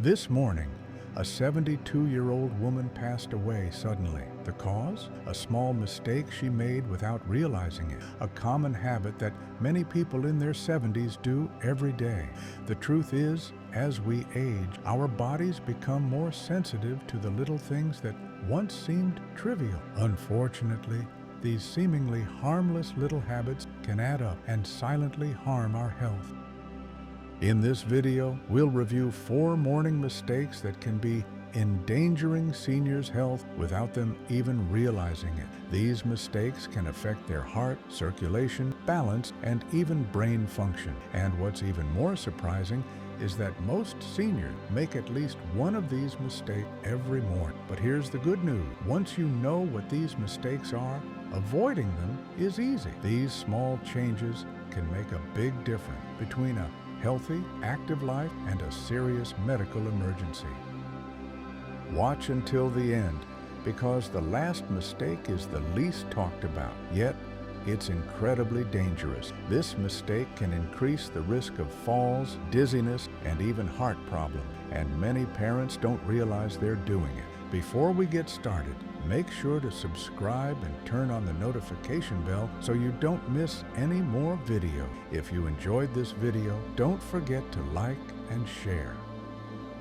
This morning, a 72-year-old woman passed away suddenly. The cause? A small mistake she made without realizing it, a common habit that many people in their 70s do every day. The truth is, as we age, our bodies become more sensitive to the little things that once seemed trivial. Unfortunately, these seemingly harmless little habits can add up and silently harm our health. In this video, we'll review 4 morning mistakes that can be endangering seniors' health without them even realizing it. These mistakes can affect their heart, circulation, balance, and even brain function. And what's even more surprising is that most seniors make at least one of these mistakes every morning. But here's the good news. Once you know what these mistakes are, avoiding them is easy. These small changes can make a big difference between a healthy, active life and a serious medical emergency. Watch until the end, because the last mistake is the least talked about, yet it's incredibly dangerous. This mistake can increase the risk of falls, dizziness, and even heart problems, and many parents don't realize they're doing it. Before we get started, make sure to subscribe and turn on the notification bell so you don't miss any more video. If you enjoyed this video, don't forget to like and share.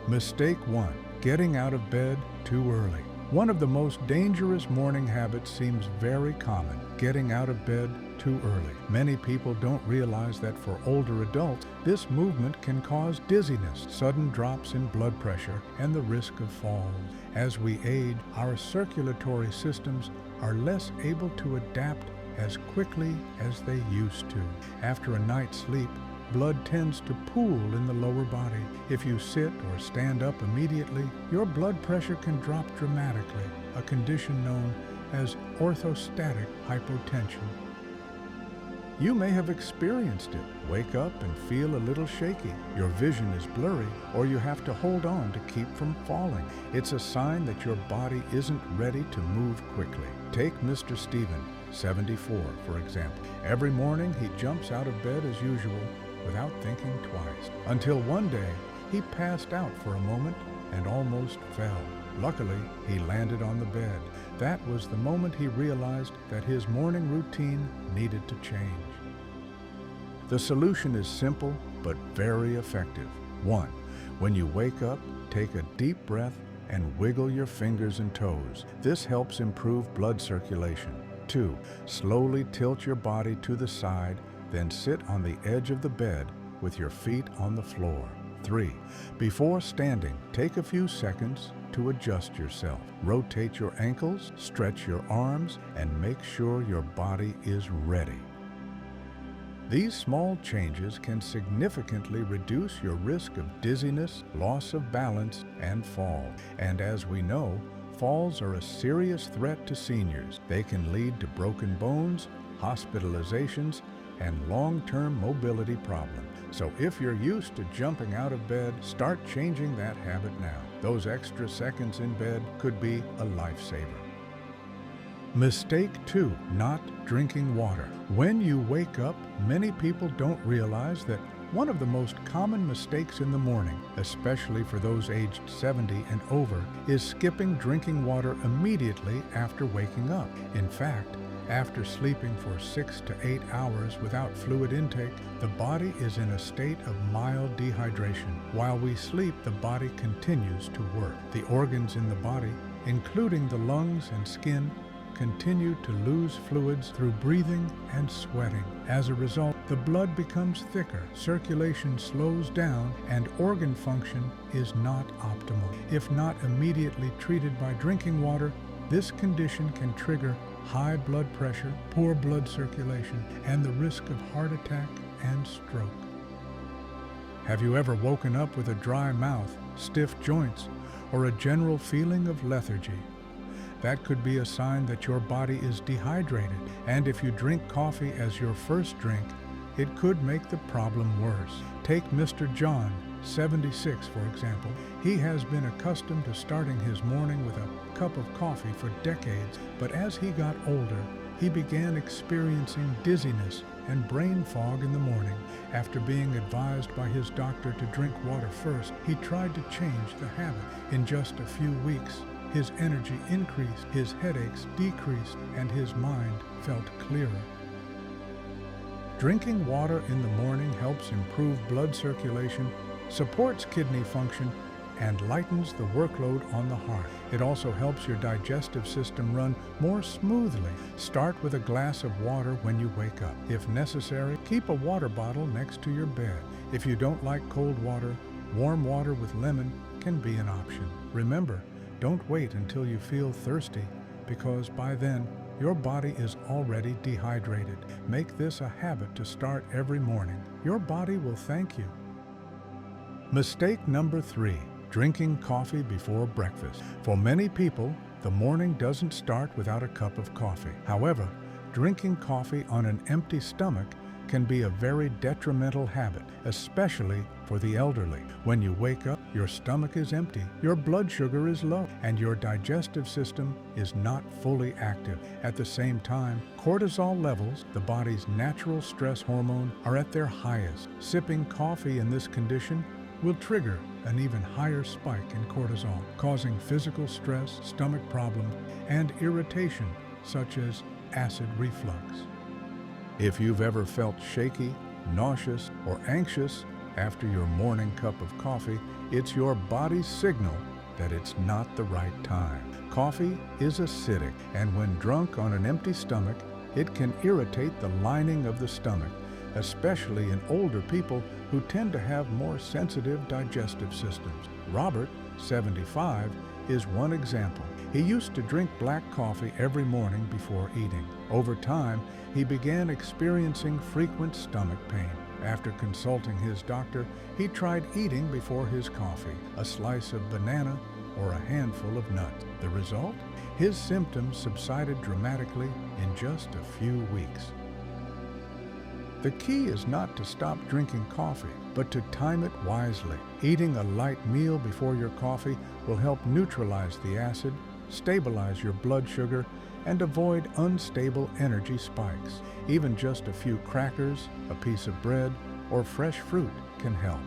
Mistake 1. Getting out of bed too early. One of the most dangerous morning habits seems very common: getting out of bed too early. Many people don't realize that for older adults, this movement can cause dizziness, sudden drops in blood pressure, and the risk of falls. As we age, our circulatory systems are less able to adapt as quickly as they used to. After a night's sleep, blood tends to pool in the lower body. If you sit or stand up immediately, your blood pressure can drop dramatically, a condition known as orthostatic hypotension. You may have experienced it. Wake up and feel a little shaky. Your vision is blurry, or you have to hold on to keep from falling. It's a sign that your body isn't ready to move quickly. Take Mr. Stephen, 74, for example. Every morning he jumps out of bed as usual without thinking twice, until one day he passed out for a moment and almost fell. Luckily, he landed on the bed. That was the moment he realized that his morning routine needed to change. The solution is simple but very effective. 1. When you wake up, take a deep breath and wiggle your fingers and toes. This helps improve blood circulation. 2. Slowly tilt your body to the side, then sit on the edge of the bed with your feet on the floor. 3. Before standing, take a few seconds to adjust yourself. Rotate your ankles, stretch your arms, and make sure your body is ready. These small changes can significantly reduce your risk of dizziness, loss of balance, and fall. And as we know, falls are a serious threat to seniors. They can lead to broken bones, hospitalizations, and long-term mobility problems. So if you're used to jumping out of bed, start changing that habit now. Those extra seconds in bed could be a lifesaver. Mistake 2. Not drinking water. When you wake up, many people don't realize that one of the most common mistakes in the morning, especially for those aged 70 and over, is skipping drinking water immediately after waking up. In fact, after sleeping for 6 to 8 hours without fluid intake, the body is in a state of mild dehydration. While we sleep, the body continues to work. The organs in the body, including the lungs and skin, continue to lose fluids through breathing and sweating. As a result, the blood becomes thicker, circulation slows down, and organ function is not optimal. If not immediately treated by drinking water, this condition can trigger high blood pressure, poor blood circulation, and the risk of heart attack and stroke. Have you ever woken up with a dry mouth, stiff joints, or a general feeling of lethargy? That could be a sign that your body is dehydrated, and if you drink coffee as your first drink, it could make the problem worse. Take Mr. John, 76, for example. He has been accustomed to starting his morning with a cup of coffee for decades, but as he got older, he began experiencing dizziness, and brain fog in the morning. After being advised by his doctor to drink water first, he tried to change the habit. In just a few weeks, his energy increased, his headaches decreased, and his mind felt clearer. Drinking water in the morning helps improve blood circulation, supports kidney function, and lightens the workload on the heart. It also helps your digestive system run more smoothly. Start with a glass of water when you wake up. If necessary, keep a water bottle next to your bed. If you don't like cold water, warm water with lemon can be an option. Remember, don't wait until you feel thirsty, because by then, your body is already dehydrated. Make this a habit to start every morning. Your body will thank you. Mistake number 3. Drinking coffee before breakfast. For many people, the morning doesn't start without a cup of coffee. However, drinking coffee on an empty stomach can be a very detrimental habit, especially for the elderly. When you wake up, your stomach is empty, your blood sugar is low, and your digestive system is not fully active. At the same time, cortisol levels, the body's natural stress hormone, are at their highest. Sipping coffee in this condition will trigger an even higher spike in cortisol, causing physical stress, stomach problems, and irritation, such as acid reflux. If you've ever felt shaky, nauseous, or anxious after your morning cup of coffee, it's your body's signal that it's not the right time. Coffee is acidic, and when drunk on an empty stomach, it can irritate the lining of the stomach, especially in older people who tend to have more sensitive digestive systems. Robert, 75, is one example. He used to drink black coffee every morning before eating. Over time, he began experiencing frequent stomach pain. After consulting his doctor, he tried eating before his coffee, a slice of banana or a handful of nuts. The result? His symptoms subsided dramatically in just a few weeks. The key is not to stop drinking coffee, but to time it wisely. Eating a light meal before your coffee will help neutralize the acid, stabilize your blood sugar, and avoid unstable energy spikes. Even just a few crackers, a piece of bread, or fresh fruit can help.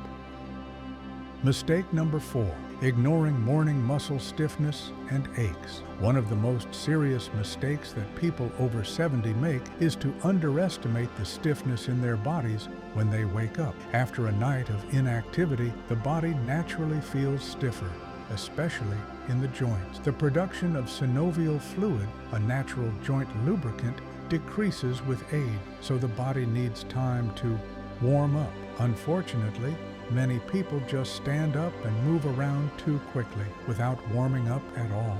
Mistake number 4. Ignoring morning muscle stiffness and aches. One of the most serious mistakes that people over 70 make is to underestimate the stiffness in their bodies when they wake up. After a night of inactivity, the body naturally feels stiffer, especially in the joints. The production of synovial fluid, a natural joint lubricant, decreases with age, so the body needs time to warm up. Unfortunately, many people just stand up and move around too quickly without warming up at all.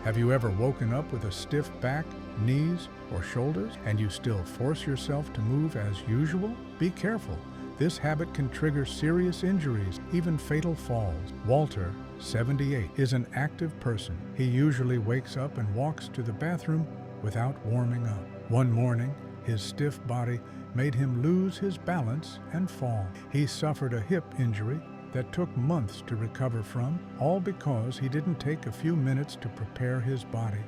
Have you ever woken up with a stiff back, knees, or shoulders, and you still force yourself to move as usual? Be careful. This habit can trigger serious injuries, even fatal falls. Walter, 78, is an active person. He usually wakes up and walks to the bathroom without warming up. One morning, his stiff body made him lose his balance and fall. He suffered a hip injury that took months to recover from, all because he didn't take a few minutes to prepare his body.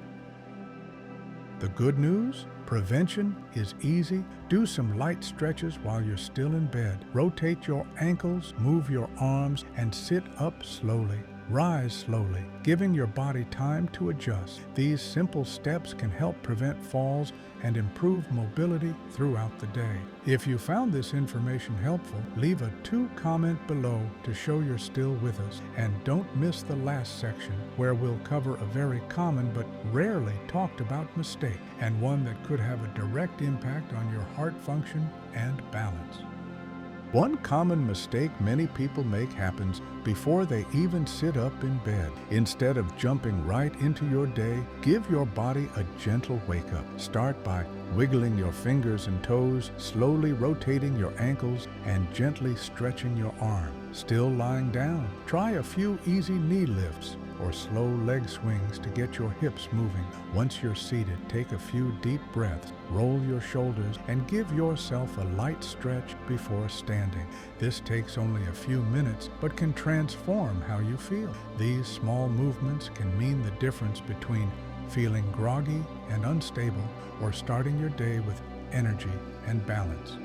The good news? Prevention is easy. Do some light stretches while you're still in bed. Rotate your ankles, move your arms, and sit up slowly. Rise slowly, giving your body time to adjust. These simple steps can help prevent falls and improve mobility throughout the day. If you found this information helpful, leave a 2 comment below to show you're still with us. And don't miss the last section, where we'll cover a very common but rarely talked about mistake, and one that could have a direct impact on your heart function and balance. One common mistake many people make happens before they even sit up in bed. Instead of jumping right into your day, give your body a gentle wake-up. Start by wiggling your fingers and toes, slowly rotating your ankles, and gently stretching your arms. Still lying down, try a few easy knee lifts or slow leg swings to get your hips moving. Once you're seated, take a few deep breaths, roll your shoulders, and give yourself a light stretch before standing. This takes only a few minutes, but can transform how you feel. These small movements can mean the difference between feeling groggy and unstable or starting your day with energy, and balance.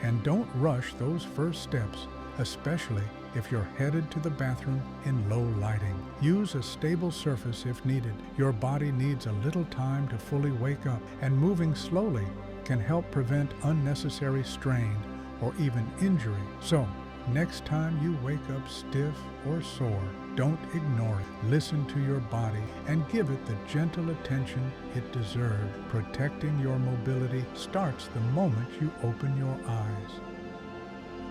And don't rush those first steps, especially if you're headed to the bathroom in low lighting. Use a stable surface if needed. Your body needs a little time to fully wake up, and moving slowly can help prevent unnecessary strain or even injury. So, next time you wake up stiff or sore, don't ignore it. Listen to your body and give it the gentle attention it deserves. Protecting your mobility starts the moment you open your eyes.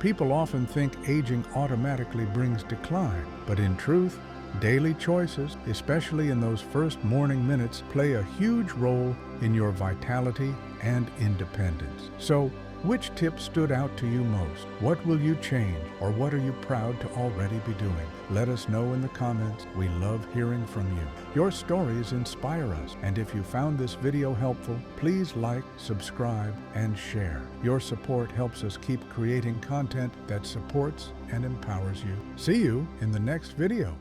People often think aging automatically brings decline, but in truth, daily choices, especially in those first morning minutes, play a huge role in your vitality and independence. So, which tip stood out to you most? What will you change, or what are you proud to already be doing? Let us know in the comments. We love hearing from you. Your stories inspire us, and if you found this video helpful, please like, subscribe, and share. Your support helps us keep creating content that supports and empowers you. See you in the next video.